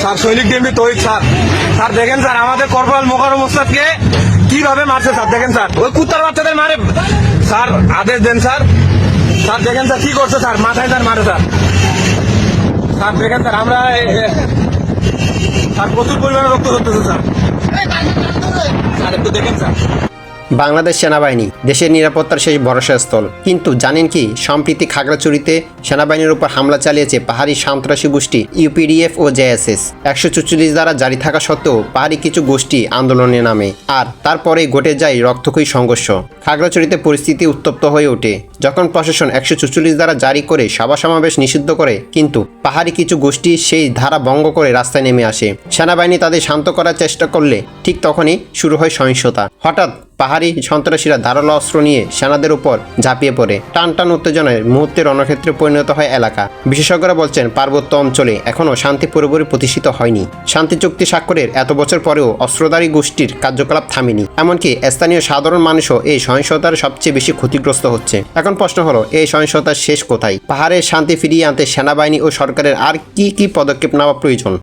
Sir সৈনিক DMP তহিদ sir. Sir দেখেন sir আমাদের কর্পোরাল মোকাররম ওস্তাদকে কিভাবে মারছে স্যার, দেখেন স্যার ওই কুত্তার বাচ্চাদের মারে স্যার, আদেশ দেন স্যার। স্যার দেখেন স্যার কি করছে স্যার, মাথায় স্যার মারে স্যার। স্যার দেখেন স্যার আমরা স্যার প্রচুর পরিমাণে রক্ত ধরতেছে স্যার। স্যার একটু দেখেন স্যার। বাংলাদেশ সেনাবাহিনী দেশের নিরাপত্তার শেষ ভরসাস্থল, কিন্তু জানেন কি সম্প্রতি খাগড়াছড়িতে সেনাবাহিনীর উপর হামলা চালিয়েছে পাহাড়ি সন্ত্রাসী গোষ্ঠী ইউপিডিএফ ও জেএসএস। 144 দ্বারা জারি থাকা সত্ত্বেও পাহাড়ি কিছু গোষ্ঠী আন্দোলনে নামে, আর তারপরেই ঘটে যায় রক্তক্ষয়ী সংঘর্ষ। খাগড়াছড়িতে পরিস্থিতি উত্তপ্ত হয়ে ওঠে যখন প্রশাসন 144 দ্বারা জারি করে সভা সমাবেশ নিষিদ্ধ করে, কিন্তু পাহাড়ি কিছু গোষ্ঠী সেই ধারা ভঙ্গ করে রাস্তায় নেমে আসে। সেনাবাহিনী তাদের শান্ত করার চেষ্টা করলে ঠিক তখনই শুরু হয় সহিংসতা। হঠাৎ পাহাড়ি সন্ত্রাসীরা ধারালো অস্ত্র নিয়ে সেনাদের উপর ঝাঁপিয়ে পড়ে। টান টান উত্তেজনায় মুহূর্তে রণক্ষেত্রে পরিণত হয় এলাকা। বিশেষজ্ঞরা বলছেন পার্বত্য অঞ্চলে এখনও শান্তি পুরোপুরি প্রতিষ্ঠিত হয়নি। শান্তি চুক্তি স্বাক্ষরের এত বছর পরেও অস্ত্রধারী গোষ্ঠীর কার্যকলাপ থামেনি। এমনকি স্থানীয় সাধারণ মানুষও এই সহিংসতার সবচেয়ে বেশি ক্ষতিগ্রস্ত হচ্ছে। এখন প্রশ্ন হলো, এই সহিংসতার শেষ কোথায়? পাহাড়ের শান্তি ফিরিয়ে আনতে সেনাবাহিনী ও সরকারের আর কি কি পদক্ষেপ নেওয়া প্রয়োজন?